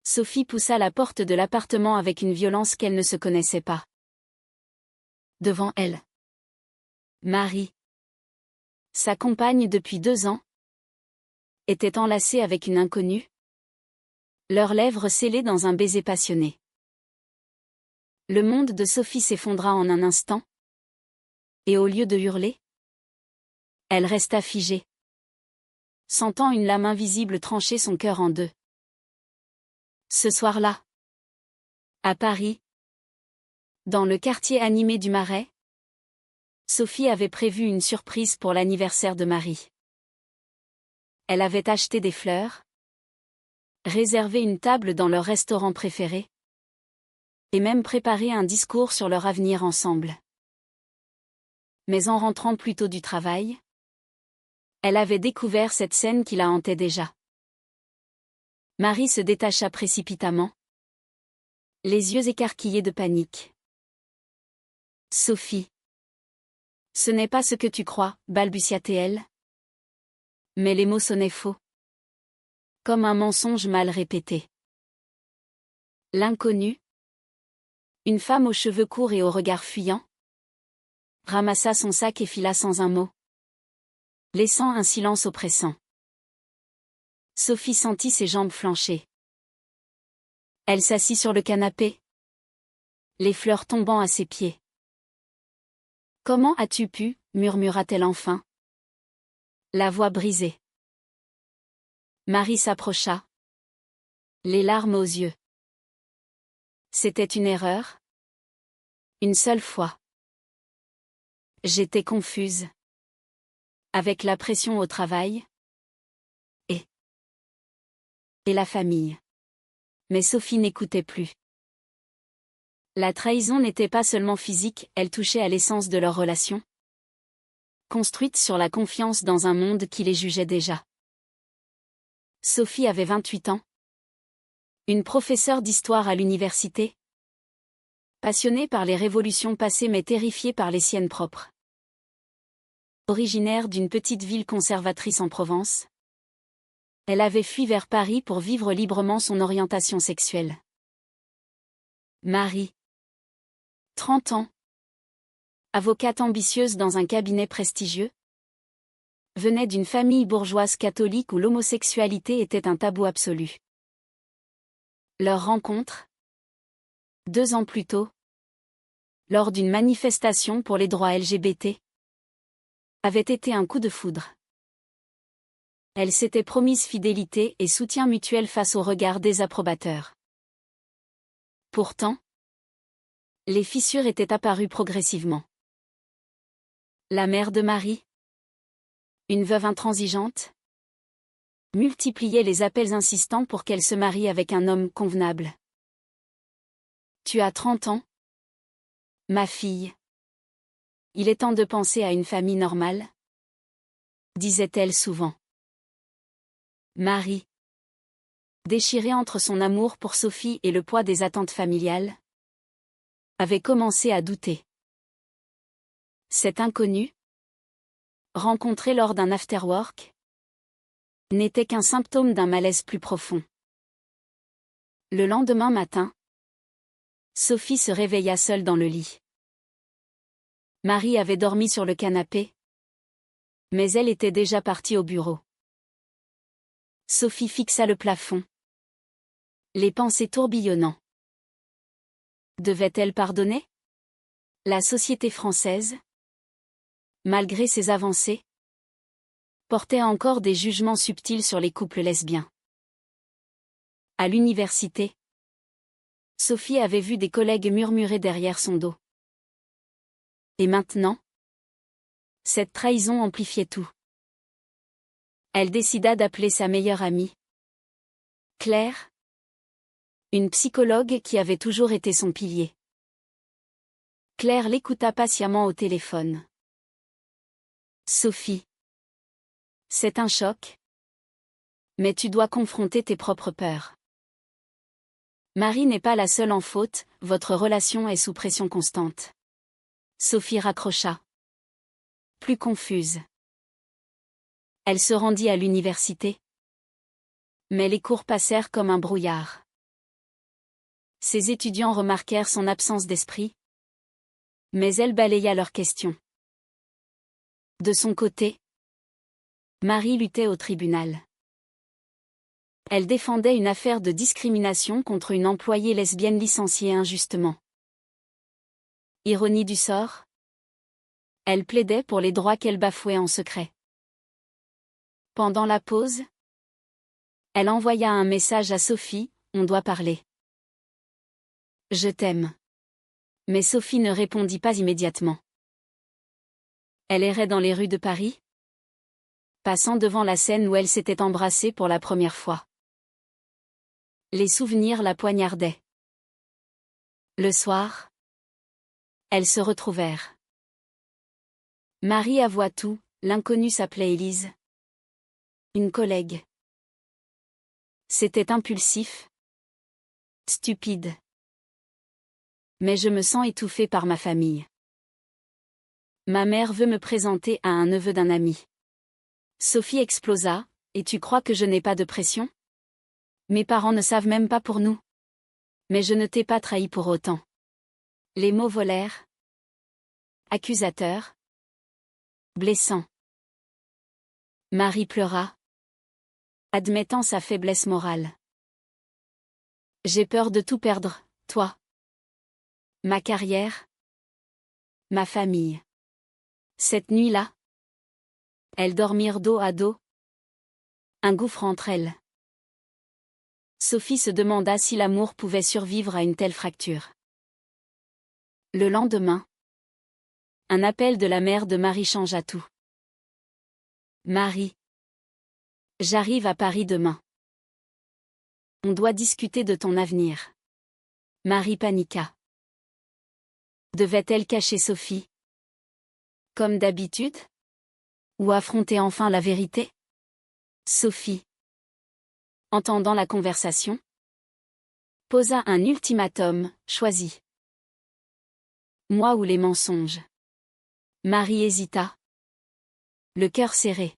Sophie poussa la porte de l'appartement avec une violence qu'elle ne se connaissait pas. Devant elle, Marie, sa compagne depuis 2 ans, était enlacée avec une inconnue, leurs lèvres scellées dans un baiser passionné. Le monde de Sophie s'effondra en un instant, et au lieu de hurler, elle resta figée, sentant une lame invisible trancher son cœur en deux. Ce soir-là, à Paris, dans le quartier animé du Marais, Sophie avait prévu une surprise pour l'anniversaire de Marie. Elle avait acheté des fleurs, réservé une table dans leur restaurant préféré, et même préparé un discours sur leur avenir ensemble. Mais en rentrant plus tôt du travail, elle avait découvert cette scène qui la hantait déjà. Marie se détacha précipitamment, les yeux écarquillés de panique. « Sophie. Ce n'est pas ce que tu crois, balbutia-t-elle. Mais les mots sonnaient faux. Comme un mensonge mal répété. L'inconnu, une femme aux cheveux courts et au regard fuyant, ramassa son sac et fila sans un mot, laissant un silence oppressant. Sophie sentit ses jambes flancher. Elle s'assit sur le canapé, les fleurs tombant à ses pieds. « Comment as-tu pu » murmura-t-elle enfin. La voix brisée. Marie s'approcha, les larmes aux yeux. C'était une erreur. Une seule fois. J'étais confuse. Avec la pression au travail. Et la famille. Mais Sophie n'écoutait plus. La trahison n'était pas seulement physique, elle touchait à l'essence de leur relation. Construite sur la confiance dans un monde qui les jugeait déjà. Sophie avait 28 ans. Une professeure d'histoire à l'université. Passionnée par les révolutions passées mais terrifiée par les siennes propres. Originaire d'une petite ville conservatrice en Provence, elle avait fui vers Paris pour vivre librement son orientation sexuelle. Marie, 30 ans, avocate ambitieuse dans un cabinet prestigieux, venait d'une famille bourgeoise catholique où l'homosexualité était un tabou absolu. Leur rencontre, 2 ans plus tôt, lors d'une manifestation pour les droits LGBT, avait été un coup de foudre. Elle s'était promise fidélité et soutien mutuel face aux regards désapprobateurs. Pourtant, les fissures étaient apparues progressivement. La mère de Marie, une veuve intransigeante, multipliait les appels insistants pour qu'elle se marie avec un homme convenable. « Tu as 30 ans, ma fille. Il est temps de penser à une famille normale, » disait-elle souvent. Marie, déchirée entre son amour pour Sophie et le poids des attentes familiales, avait commencé à douter. Cet inconnu, rencontré lors d'un afterwork, n'était qu'un symptôme d'un malaise plus profond. Le lendemain matin, Sophie se réveilla seule dans le lit. Marie avait dormi sur le canapé, mais elle était déjà partie au bureau. Sophie fixa le plafond, les pensées tourbillonnant. Devait-elle pardonner ? La société française, malgré ses avancées, portait encore des jugements subtils sur les couples lesbiens. À l'université, Sophie avait vu des collègues murmurer derrière son dos. Et maintenant, cette trahison amplifiait tout. Elle décida d'appeler sa meilleure amie, Claire, une psychologue qui avait toujours été son pilier. Claire l'écouta patiemment au téléphone. Sophie. C'est un choc. Mais tu dois confronter tes propres peurs. Marie n'est pas la seule en faute, votre relation est sous pression constante. Sophie raccrocha. Plus confuse. Elle se rendit à l'université. Mais les cours passèrent comme un brouillard. Ses étudiants remarquèrent son absence d'esprit, mais elle balaya leurs questions. De son côté, Marie luttait au tribunal. Elle défendait une affaire de discrimination contre une employée lesbienne licenciée injustement. Ironie du sort, elle plaidait pour les droits qu'elle bafouait en secret. Pendant la pause, elle envoya un message à Sophie, « On doit parler. Je t'aime. » Mais Sophie ne répondit pas immédiatement. Elle errait dans les rues de Paris, passant devant la scène où elle s'était embrassée pour la première fois. Les souvenirs la poignardaient. Le soir, elles se retrouvèrent. Marie avoua tout, l'inconnue s'appelait Élise. Une collègue. C'était impulsif. Stupide. Mais je me sens étouffée par ma famille. Ma mère veut me présenter à un neveu d'un ami. Sophie explosa, « Et tu crois que je n'ai pas de pression ? Mes parents ne savent même pas pour nous. Mais je ne t'ai pas trahi pour autant. » Les mots volèrent. Accusateurs. Blessants. Marie pleura, admettant sa faiblesse morale. J'ai peur de tout perdre, toi. Ma carrière. Ma famille. Cette nuit-là, elles dormirent dos à dos. Un gouffre entre elles. Sophie se demanda si l'amour pouvait survivre à une telle fracture. Le lendemain, un appel de la mère de Marie changea tout. Marie. J'arrive à Paris demain. On doit discuter de ton avenir. Marie paniqua. Devait-elle cacher Sophie? Comme d'habitude? Ou affronter enfin la vérité? Sophie, entendant la conversation, posa un ultimatum, choisis. Moi ou les mensonges? Marie hésita, le cœur serré.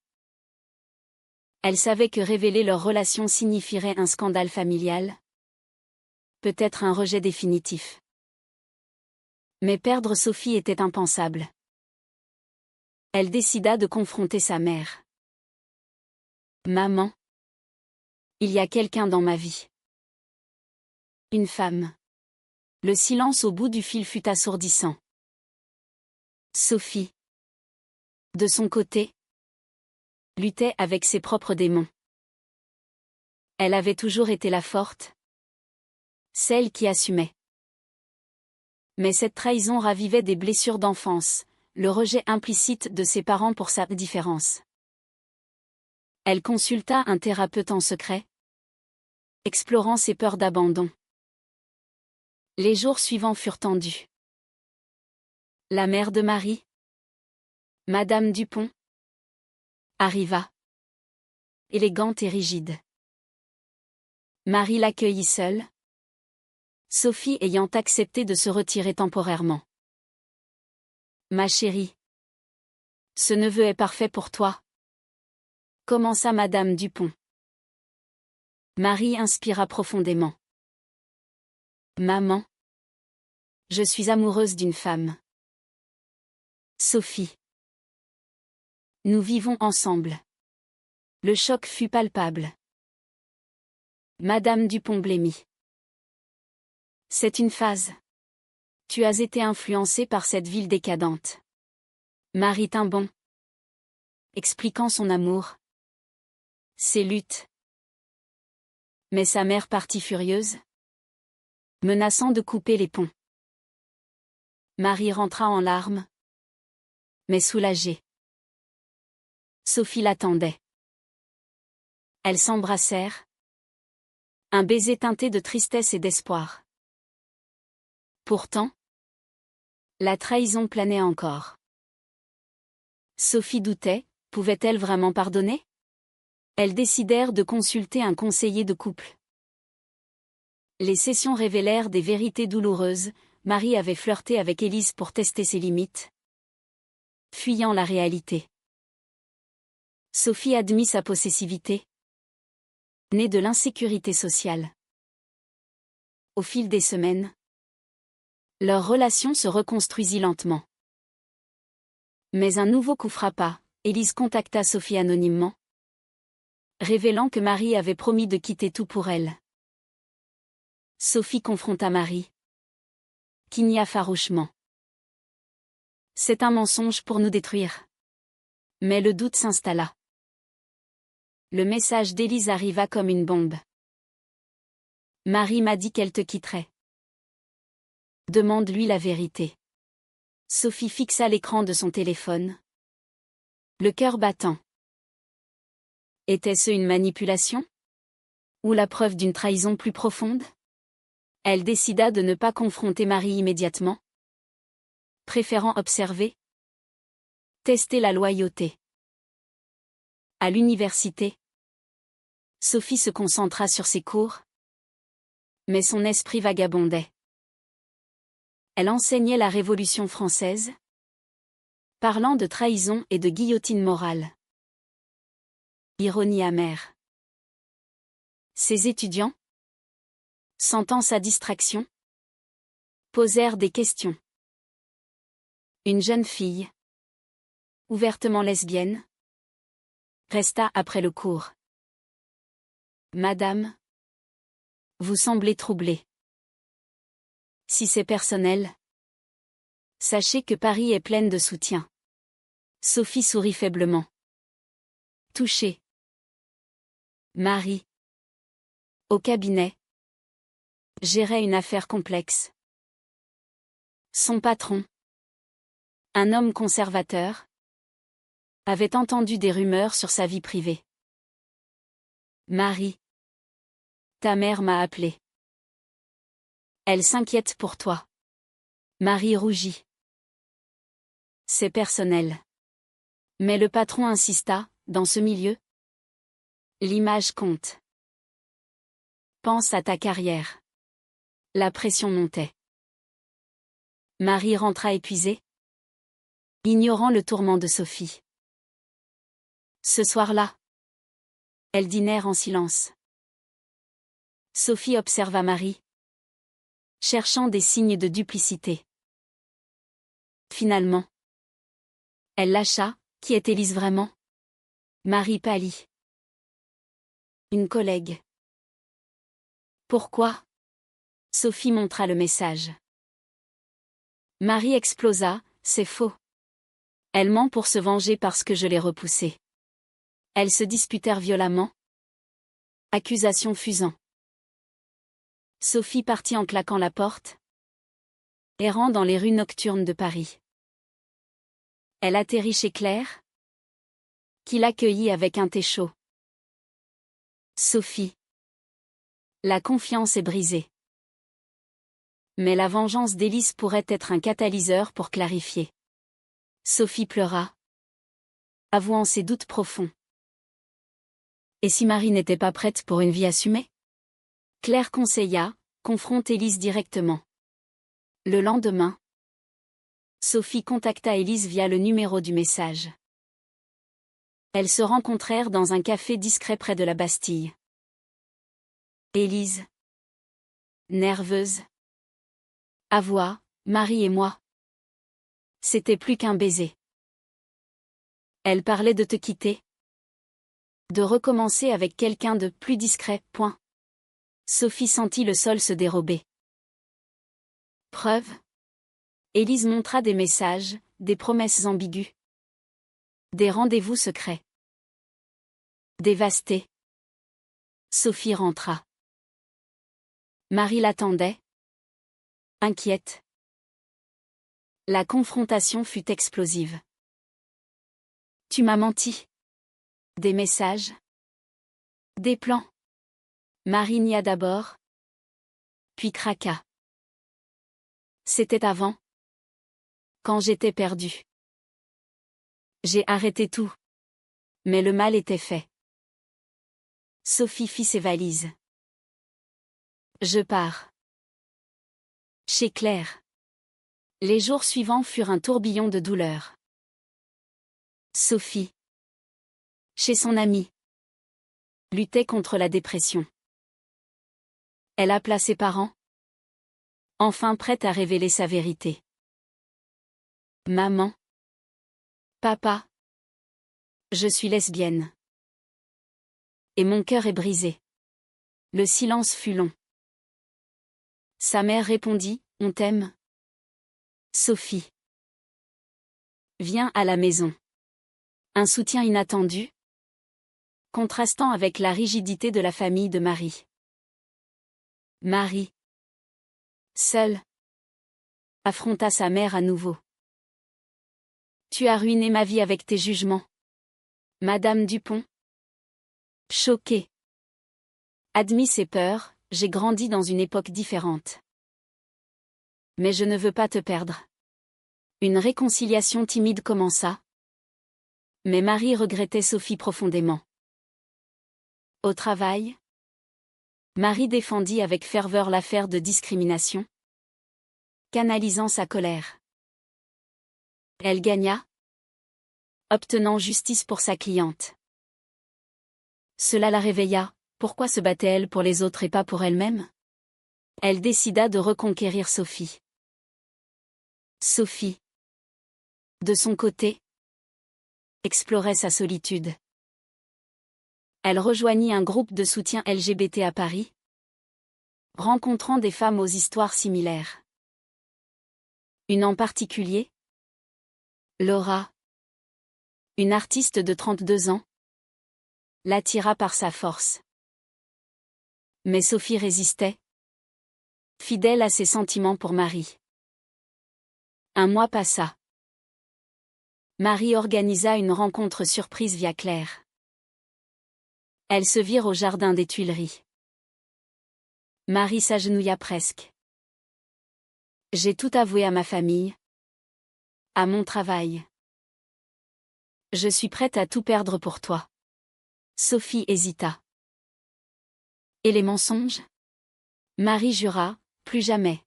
Elle savait que révéler leur relation signifierait un scandale familial, peut-être un rejet définitif. Mais perdre Sophie était impensable. Elle décida de confronter sa mère. Maman, il y a quelqu'un dans ma vie. Une femme. Le silence au bout du fil fut assourdissant. Sophie, de son côté, luttait avec ses propres démons. Elle avait toujours été la forte, celle qui assumait. Mais cette trahison ravivait des blessures d'enfance, le rejet implicite de ses parents pour sa différence. Elle consulta un thérapeute en secret, explorant ses peurs d'abandon. Les jours suivants furent tendus. La mère de Marie, Madame Dupont, arriva. Élégante et rigide. Marie l'accueillit seule, Sophie ayant accepté de se retirer temporairement. Ma chérie, ce neveu est parfait pour toi, commença Madame Dupont. Marie inspira profondément. Maman, je suis amoureuse d'une femme. Sophie. Nous vivons ensemble. Le choc fut palpable. Madame Dupont blêmit. C'est une phase. Tu as été influencée par cette ville décadente. Marie tint bon, expliquant son amour. Ses luttes. Mais sa mère partit furieuse, menaçant de couper les ponts. Marie rentra en larmes, mais soulagée. Sophie l'attendait. Elles s'embrassèrent. Un baiser teinté de tristesse et d'espoir. Pourtant, la trahison planait encore. Sophie doutait, pouvait-elle vraiment pardonner? Elles décidèrent de consulter un conseiller de couple. Les sessions révélèrent des vérités douloureuses. Marie avait flirté avec Élise pour tester ses limites, fuyant la réalité. Sophie admit sa possessivité, née de l'insécurité sociale. Au fil des semaines, leur relation se reconstruisit lentement. Mais un nouveau coup frappa. Élise contacta Sophie anonymement, révélant que Marie avait promis de quitter tout pour elle. Sophie confronta Marie, qui nia farouchement. C'est un mensonge pour nous détruire. Mais le doute s'installa. Le message d'Élise arriva comme une bombe. Marie m'a dit qu'elle te quitterait. Demande-lui la vérité. Sophie fixa l'écran de son téléphone, le cœur battant. Était-ce une manipulation? Ou la preuve d'une trahison plus profonde? Elle décida de ne pas confronter Marie immédiatement, préférant observer, tester la loyauté. À l'université, Sophie se concentra sur ses cours, mais son esprit vagabondait. Elle enseignait la Révolution française, parlant de trahison et de guillotine morale. Ironie amère. Ses étudiants, sentant sa distraction, posèrent des questions. Une jeune fille, ouvertement lesbienne, resta après le cours. Madame, vous semblez troublée. Si c'est personnel, sachez que Paris est pleine de soutien. Sophie sourit faiblement. Touchée. Marie, au cabinet, gérait une affaire complexe. Son patron, un homme conservateur, avait entendu des rumeurs sur sa vie privée. Marie, ta mère m'a appelé. Elle s'inquiète pour toi. Marie rougit. C'est personnel. Mais le patron insista, dans ce milieu, l'image compte. Pense à ta carrière. La pression montait. Marie rentra épuisée, ignorant le tourment de Sophie. Ce soir-là, elles dînèrent en silence. Sophie observa Marie, cherchant des signes de duplicité. Finalement, elle lâcha. Qui est Élise vraiment? Marie pâlit. Une collègue. Pourquoi? Sophie montra le message. Marie explosa, c'est faux. Elle ment pour se venger parce que je l'ai repoussée. Elles se disputèrent violemment. Accusations fusant. Sophie partit en claquant la porte, errant dans les rues nocturnes de Paris. Elle atterrit chez Claire, qui l'accueillit avec un thé chaud. Sophie. La confiance est brisée. Mais la vengeance d'Élise pourrait être un catalyseur pour clarifier. Sophie pleura, avouant ses doutes profonds. Et si Marie n'était pas prête pour une vie assumée? Claire conseilla, confronte Élise directement. Le lendemain, Sophie contacta Élise via le numéro du message. Elles se rencontrèrent dans un café discret près de la Bastille. Élise, nerveuse, avoua, Marie et moi. C'était plus qu'un baiser. Elle parlait de te quitter. De recommencer avec quelqu'un de plus discret, point. Sophie sentit le sol se dérober. Preuve. Élise montra des messages, des promesses ambiguës. Des rendez-vous secrets. Dévastée. Sophie rentra. Marie l'attendait. Inquiète. La confrontation fut explosive. Tu m'as menti. Des messages. Des plans. Marie nia d'abord. Puis craqua. C'était avant. Quand j'étais perdue. J'ai arrêté tout. Mais le mal était fait. Sophie fit ses valises. Je pars. Chez Claire. Les jours suivants furent un tourbillon de douleur. Sophie, chez son amie, luttait contre la dépression. Elle appela ses parents, enfin prête à révéler sa vérité. Maman. Papa. Je suis lesbienne. Et mon cœur est brisé. Le silence fut long. Sa mère répondit, on t'aime. Sophie. Viens à la maison. Un soutien inattendu, contrastant avec la rigidité de la famille de Marie. Marie, seule, affronta sa mère à nouveau. Tu as ruiné ma vie avec tes jugements. Madame Dupont. Choquée. Admis ses peurs, j'ai grandi dans une époque différente. Mais je ne veux pas te perdre. Une réconciliation timide commença. Mais Marie regrettait Sophie profondément. Au travail, Marie défendit avec ferveur l'affaire de discrimination, canalisant sa colère. Elle gagna, obtenant justice pour sa cliente. Cela la réveilla, pourquoi se battait-elle pour les autres et pas pour elle-même? Elle décida de reconquérir Sophie. Sophie, de son côté, explorait sa solitude. Elle rejoignit un groupe de soutien LGBT à Paris, rencontrant des femmes aux histoires similaires. Une en particulier, Laura, une artiste de 32 ans, l'attira par sa force. Mais Sophie résistait, fidèle à ses sentiments pour Marie. Un mois passa. Marie organisa une rencontre surprise via Claire. Elles se virent au jardin des Tuileries. Marie s'agenouilla presque. J'ai tout avoué à ma famille, à mon travail. Je suis prête à tout perdre pour toi. Sophie hésita. Et les mensonges? Marie jura, plus jamais.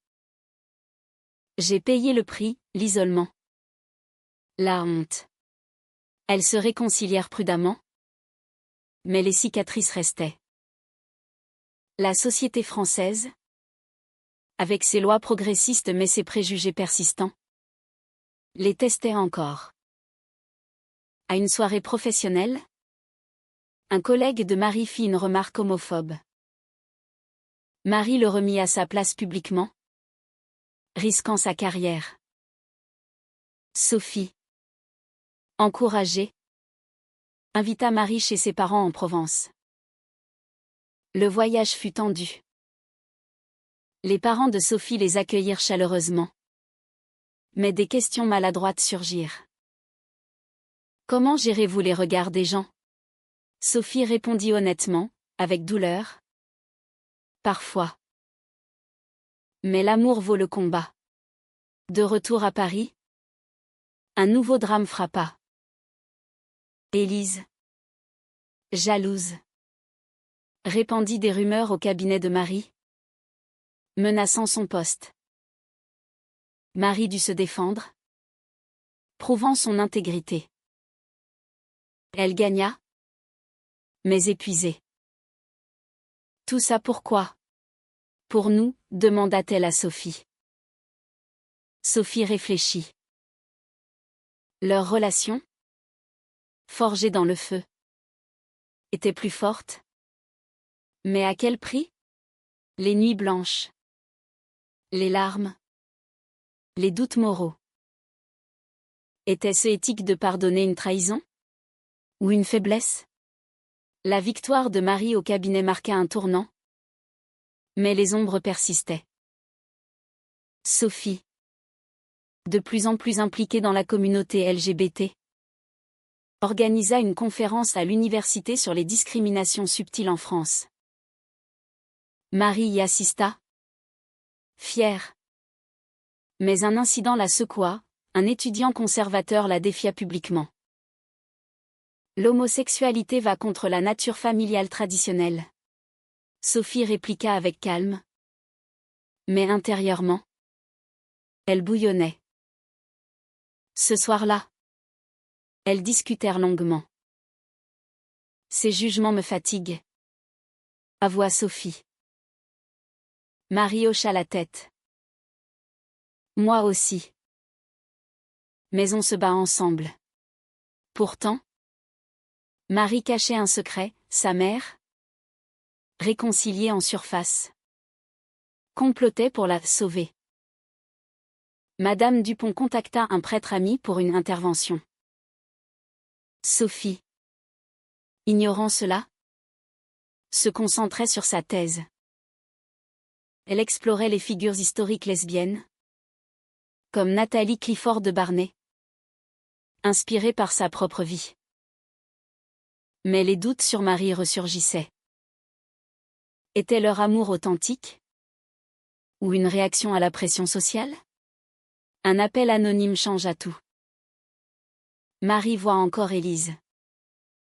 J'ai payé le prix, l'isolement. La honte. Elles se réconcilièrent prudemment. Mais les cicatrices restaient. La société française, avec ses lois progressistes mais ses préjugés persistants, les testait encore. À une soirée professionnelle, un collègue de Marie fit une remarque homophobe. Marie le remit à sa place publiquement, risquant sa carrière. Sophie, encouragée, invita Marie chez ses parents en Provence. Le voyage fut tendu. Les parents de Sophie les accueillirent chaleureusement. Mais des questions maladroites surgirent. Comment gérez-vous les regards des gens? Sophie répondit honnêtement, avec douleur. Parfois. Mais l'amour vaut le combat. De retour à Paris, un nouveau drame frappa. Élise, jalouse, répandit des rumeurs au cabinet de Marie, menaçant son poste. Marie dut se défendre, prouvant son intégrité. Elle gagna, mais épuisée. Tout ça pourquoi? Pour nous, demanda-t-elle à Sophie. Sophie réfléchit. Leur relation, forgée dans le feu, était plus forte. Mais à quel prix? Les nuits blanches, les larmes, les doutes moraux. Était-ce éthique de pardonner une trahison? Ou une faiblesse? La victoire de Marie au cabinet marqua un tournant. Mais les ombres persistaient. Sophie, de plus en plus impliquée dans la communauté LGBT, organisa une conférence à l'université sur les discriminations subtiles en France. Marie y assista, fière. Mais un incident la secoua, un étudiant conservateur la défia publiquement. L'homosexualité va contre la nature familiale traditionnelle. Sophie répliqua avec calme. Mais intérieurement, elle bouillonnait. Ce soir-là, elles discutèrent longuement. Ces jugements me fatiguent, avoua Sophie. Marie hocha la tête. Moi aussi. Mais on se bat ensemble. Pourtant, Marie cachait un secret, sa mère, réconciliée en surface, complotait pour la sauver. Madame Dupont contacta un prêtre ami pour une intervention. Sophie, ignorant cela, se concentrait sur sa thèse. Elle explorait les figures historiques lesbiennes, comme Nathalie Clifford de Barnet, inspirée par sa propre vie. Mais les doutes sur Marie ressurgissaient. Était leur amour authentique? Ou une réaction à la pression sociale? Un appel anonyme changea tout. Marie voit encore Élise.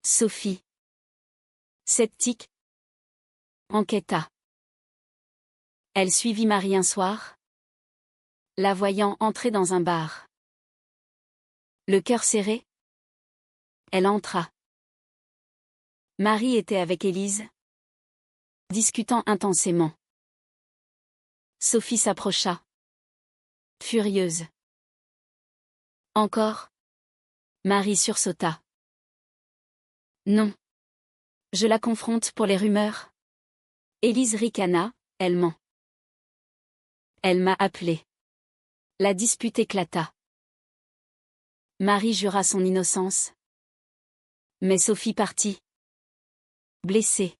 Sophie, sceptique, enquêta. Elle suivit Marie un soir, la voyant entrer dans un bar. Le cœur serré, elle entra. Marie était avec Élise, discutant intensément. Sophie s'approcha, furieuse. Encore? Marie sursauta. Non. Je la confronte pour les rumeurs. Élise ricana, elle ment. Elle m'a appelé. La dispute éclata. Marie jura son innocence. Mais Sophie partit. Blessée.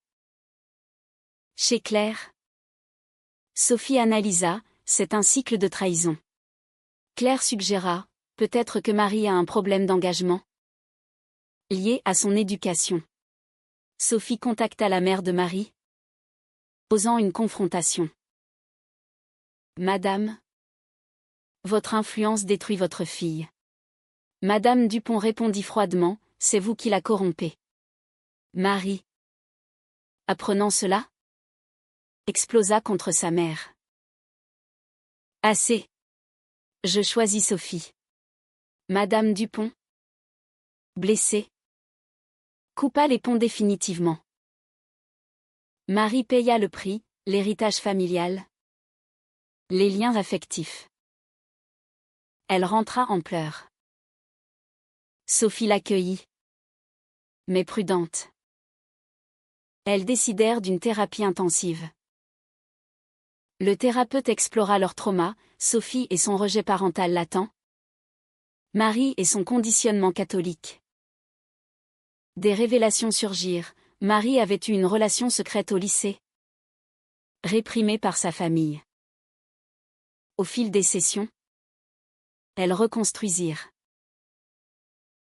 Chez Claire. Sophie analysa, c'est un cycle de trahison. Claire suggéra, peut-être que Marie a un problème d'engagement lié à son éducation. Sophie contacta la mère de Marie, osant une confrontation. Madame, votre influence détruit votre fille. Madame Dupont répondit froidement, c'est vous qui la corrompez. Marie, apprenant cela, explosa contre sa mère. Assez. Je choisis Sophie. Madame Dupont, blessée, coupa les ponts définitivement. Marie paya le prix, l'héritage familial, les liens affectifs. Elle rentra en pleurs. Sophie l'accueillit. Mais prudente. Elles décidèrent d'une thérapie intensive. Le thérapeute explora leur trauma, Sophie et son rejet parental latent, Marie et son conditionnement catholique. Des révélations surgirent, Marie avait eu une relation secrète au lycée, réprimée par sa famille. Au fil des sessions, elles reconstruisirent.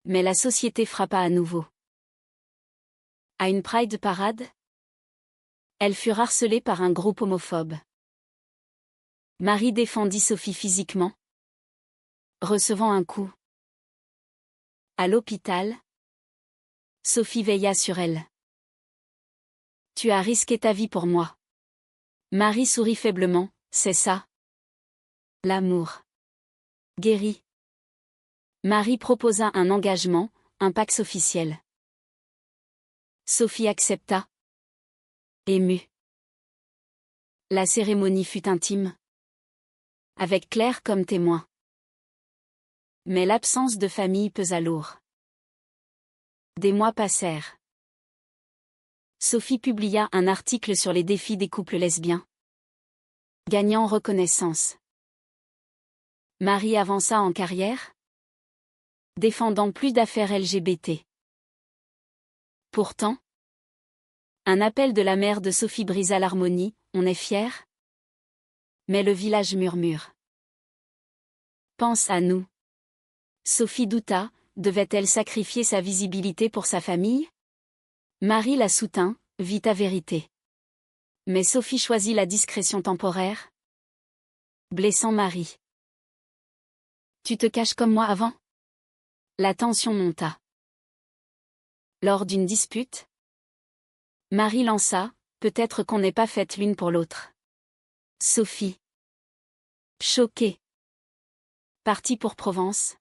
Mais la société frappa à nouveau. À une Pride parade, elles furent harcelées par un groupe homophobe. Marie défendit Sophie physiquement, recevant un coup. À l'hôpital, Sophie veilla sur elle. Tu as risqué ta vie pour moi. Marie sourit faiblement, c'est ça. L'amour. Guéri. Marie proposa un engagement, un pax officiel. Sophie accepta. Émue. La cérémonie fut intime, avec Claire comme témoin. Mais l'absence de famille pesa lourd. Des mois passèrent. Sophie publia un article sur les défis des couples lesbiens, gagnant reconnaissance. Marie avança en carrière, défendant plus d'affaires LGBT. Pourtant, un appel de la mère de Sophie brisa l'harmonie, on est fiers? Mais le village murmure. Pense à nous. Sophie douta, devait-elle sacrifier sa visibilité pour sa famille? Marie la soutint, vit ta vérité. Mais Sophie choisit la discrétion temporaire, blessant Marie. Tu te caches comme moi avant? La tension monta. Lors d'une dispute, Marie lança, peut-être qu'on n'est pas faites l'une pour l'autre. Sophie, choquée, partit pour Provence,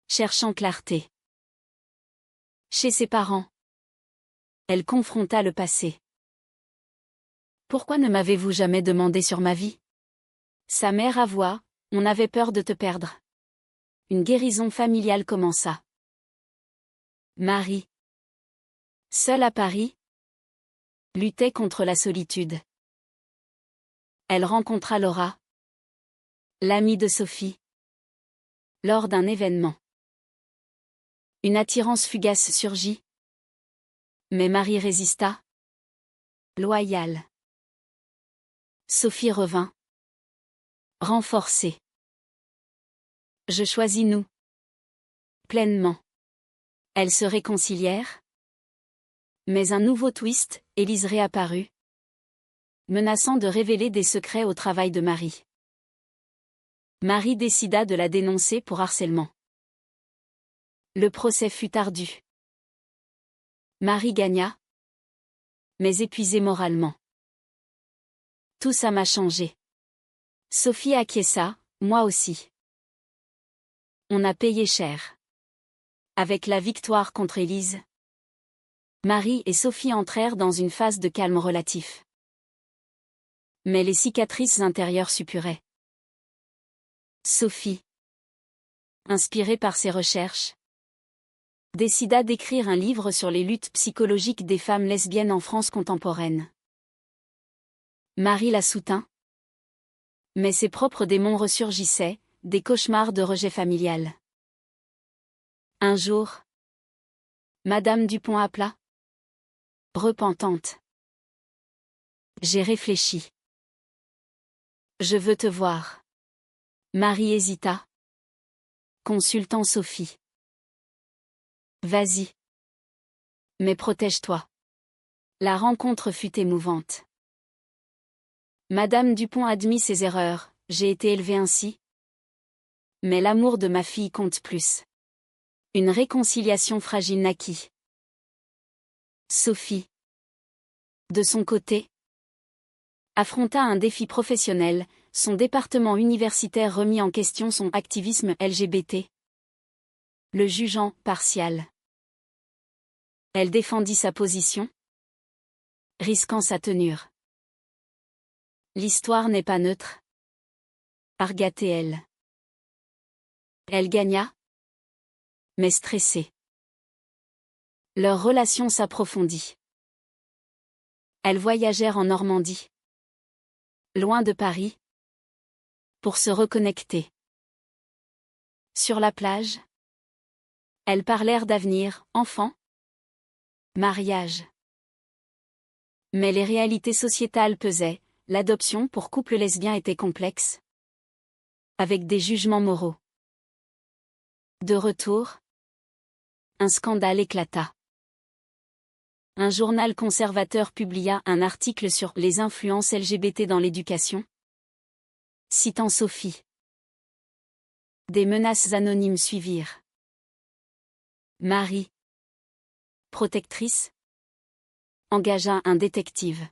cherchant clarté. Chez ses parents, elle confronta le passé. Pourquoi ne m'avez-vous jamais demandé sur ma vie? Sa mère avoua, On avait peur de te perdre. Une guérison familiale commença. Marie, seule à Paris, luttait contre la solitude. Elle rencontra Laura, l'amie de Sophie, lors d'un événement. Une attirance fugace surgit. Mais Marie résista. Loyale. Sophie revint. Renforcée. Je choisis nous. Pleinement. Elles se réconcilièrent. Mais un nouveau twist, Élise réapparut, menaçant de révéler des secrets au travail de Marie. Marie décida de la dénoncer pour harcèlement. Le procès fut ardu. Marie gagna, mais épuisée moralement. Tout ça m'a changé. Sophie acquiesça, moi aussi. On a payé cher. Avec la victoire contre Élise, Marie et Sophie entrèrent dans une phase de calme relatif. Mais les cicatrices intérieures suppuraient. Sophie, inspirée par ses recherches, décida d'écrire un livre sur les luttes psychologiques des femmes lesbiennes en France contemporaine. Marie la soutint. Mais ses propres démons ressurgissaient, des cauchemars de rejet familial. Un jour, Madame Dupont appela. Repentante. J'ai réfléchi. Je veux te voir. Marie hésita. Consultant Sophie. Vas-y. Mais protège-toi. La rencontre fut émouvante. Madame Dupont admit ses erreurs, j'ai été élevée ainsi. Mais l'amour de ma fille compte plus. Une réconciliation fragile naquit. Sophie, de son côté, affronta un défi professionnel, son département universitaire remit en question son activisme LGBT. Le jugeant partial. Elle défendit sa position, risquant sa tenure. L'histoire n'est pas neutre. Argat-elle. Elle gagna, mais stressée. Leur relation s'approfondit. Elles voyagèrent en Normandie, loin de Paris, pour se reconnecter. Sur la plage, elles parlèrent d'avenir, enfants, mariage. Mais les réalités sociétales pesaient, l'adoption pour couple lesbien était complexe, avec des jugements moraux. De retour, un scandale éclata. Un journal conservateur publia un article sur les influences LGBT dans l'éducation, citant Sophie. Des menaces anonymes suivirent. Marie, protectrice, engagea un détective.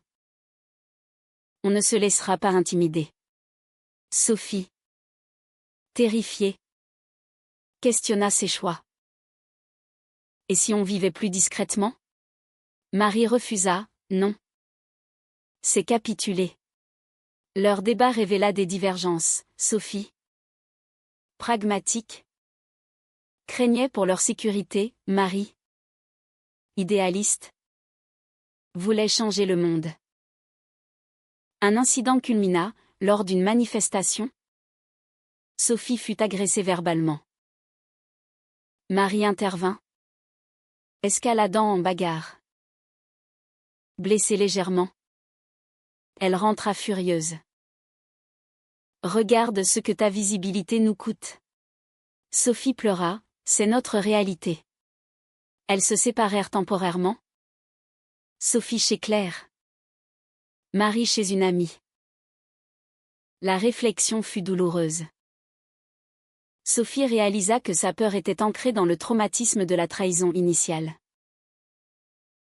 On ne se laissera pas intimider. Sophie, terrifiée, questionna ses choix. Et si on vivait plus discrètement? Marie refusa, non. C'est capituler. Leur débat révéla des divergences. Sophie, pragmatique, craignait pour leur sécurité. Marie, idéaliste, voulait changer le monde. Un incident culmina, lors d'une manifestation. Sophie fut agressée verbalement. Marie intervint, escaladant en bagarre. Blessée légèrement, elle rentra furieuse. Regarde ce que ta visibilité nous coûte. Sophie pleura, c'est notre réalité. Elles se séparèrent temporairement. Sophie chez Claire. Marie chez une amie. La réflexion fut douloureuse. Sophie réalisa que sa peur était ancrée dans le traumatisme de la trahison initiale.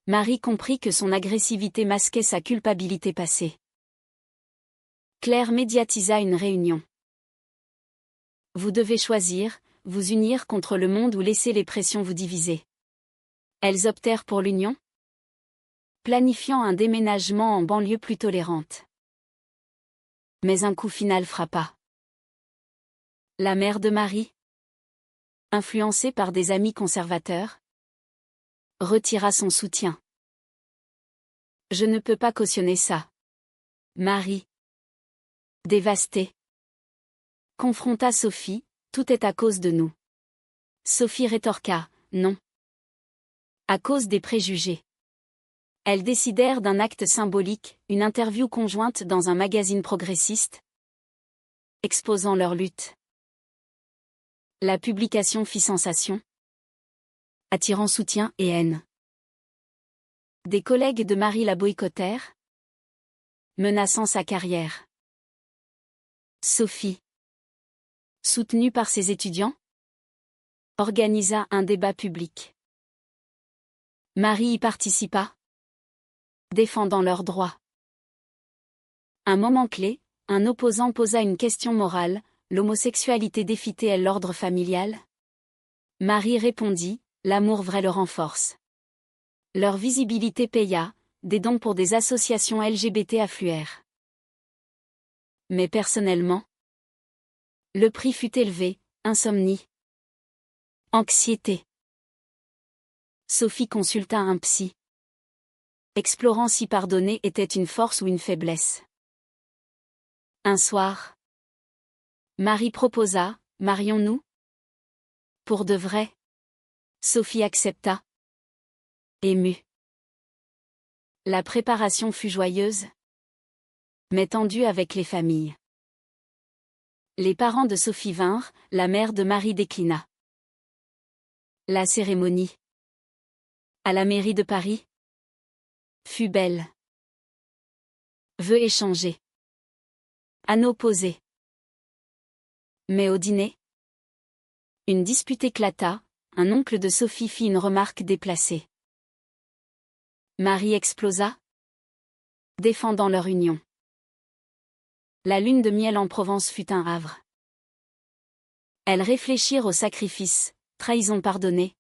Marie comprit que son agressivité masquait sa culpabilité passée. Claire médiatisa une réunion. Vous devez choisir, vous unir contre le monde ou laisser les pressions vous diviser. Elles optèrent pour l'union, planifiant un déménagement en banlieue plus tolérante. Mais un coup final frappa. La mère de Marie, influencée par des amis conservateurs, retira son soutien. Je ne peux pas cautionner ça. Marie, dévastée, confronta Sophie, tout est à cause de nous. Sophie rétorqua, non. À cause des préjugés. Elles décidèrent d'un acte symbolique, une interview conjointe dans un magazine progressiste, exposant leur lutte. La publication fit sensation, attirant soutien et haine. Des collègues de Marie la boycottèrent, menaçant sa carrière. Sophie, soutenue par ses étudiants, organisa un débat public. Marie y participa, défendant leurs droits. Un moment clé, un opposant posa une question morale, l'homosexualité défie-t-elle l'ordre familial? Marie répondit, l'amour vrai le renforce. Leur visibilité paya, des dons pour des associations LGBT affluèrent. Mais personnellement, le prix fut élevé, insomnie, anxiété. Sophie consulta un psy, explorant si pardonner était une force ou une faiblesse. Un soir, Marie proposa, marions-nous? Pour de vrai. Sophie accepta, émue. La préparation fut joyeuse, mais tendue avec les familles. Les parents de Sophie vinrent, la mère de Marie déclina. La cérémonie, à la mairie de Paris, fut belle. Vœux échangés. Anneaux posés. Mais au dîner, une dispute éclata, un oncle de Sophie fit une remarque déplacée. Marie explosa, défendant leur union. La lune de miel en Provence fut un havre. Elles réfléchirent au sacrifice, trahison pardonnée.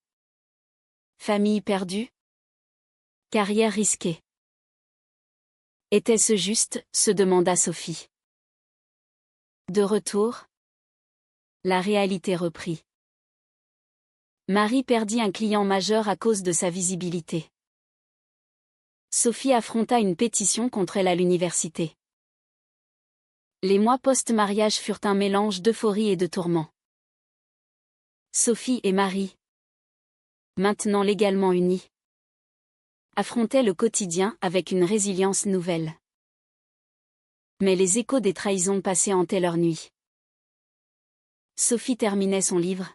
Famille perdue. Carrière risquée. Était-ce juste, se demanda Sophie. De retour, la réalité reprit. Marie perdit un client majeur à cause de sa visibilité. Sophie affronta une pétition contre elle à l'université. Les mois post-mariage furent un mélange d'euphorie et de tourments. Sophie et Marie, maintenant légalement unies, affrontaient le quotidien avec une résilience nouvelle. Mais les échos des trahisons passées hantaient leur nuit. Sophie terminait son livre,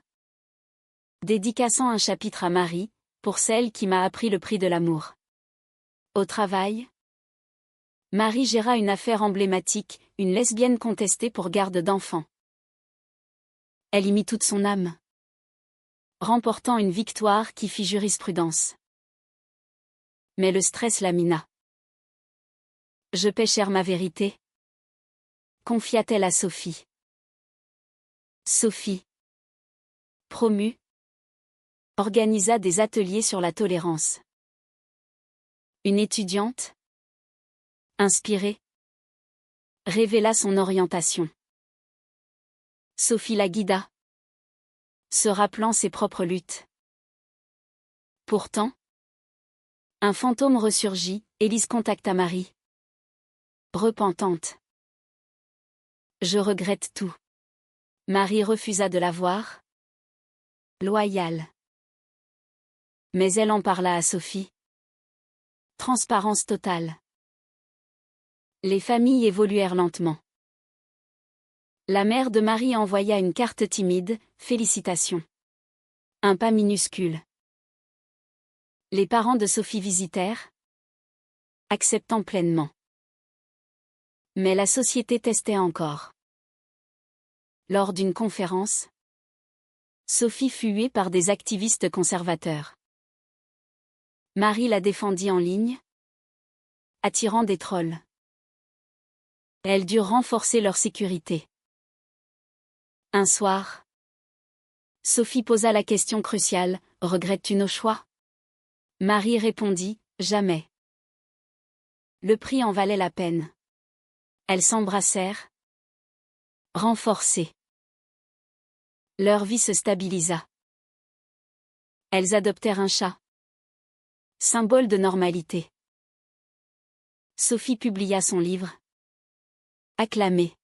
dédicaçant un chapitre à Marie, pour celle qui m'a appris le prix de l'amour. Au travail, Marie géra une affaire emblématique, une lesbienne contestée pour garde d'enfants. Elle y mit toute son âme, remportant une victoire qui fit jurisprudence. Mais le stress la mina. Je paie cher ma vérité, confia-t-elle à Sophie. Sophie, promue, organisa des ateliers sur la tolérance. Une étudiante, inspirée, révéla son orientation. Sophie la guida, se rappelant ses propres luttes. Pourtant, un fantôme ressurgit, Élise contacta Marie. Repentante. Je regrette tout. Marie refusa de la voir. Loyale. Mais elle en parla à Sophie. Transparence totale. Les familles évoluèrent lentement. La mère de Marie envoya une carte timide, félicitations. Un pas minuscule. Les parents de Sophie visitèrent, acceptant pleinement. Mais la société testait encore. Lors d'une conférence, Sophie fut huée par des activistes conservateurs. Marie la défendit en ligne, attirant des trolls. Elles durent renforcer leur sécurité. Un soir, Sophie posa la question cruciale, regrettes-tu nos choix? Marie répondit, jamais. Le prix en valait la peine. Elles s'embrassèrent, renforcées. Leur vie se stabilisa. Elles adoptèrent un chat. Symbole de normalité. Sophie publia son livre. Acclamé.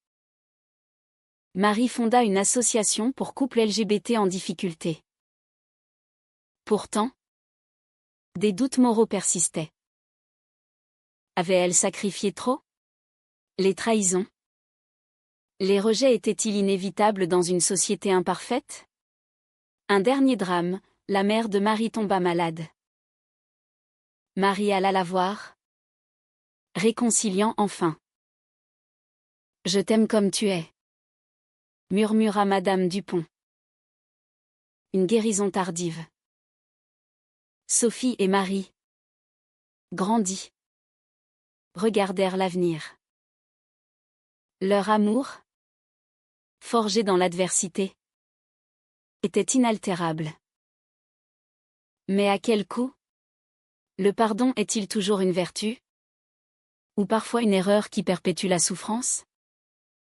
Marie fonda une association pour couples LGBT en difficulté. Pourtant, des doutes moraux persistaient. Avait-elle sacrifié trop? Les trahisons? Les rejets étaient-ils inévitables dans une société imparfaite? Un dernier drame, la mère de Marie tomba malade. Marie alla la voir, réconciliant enfin. « Je t'aime comme tu es », murmura Madame Dupont. Une guérison tardive. Sophie et Marie, grandis, regardèrent l'avenir. Leur amour, forgé dans l'adversité, était inaltérable. Mais à quel coût? Le pardon est-il toujours une vertu? Ou parfois une erreur qui perpétue la souffrance?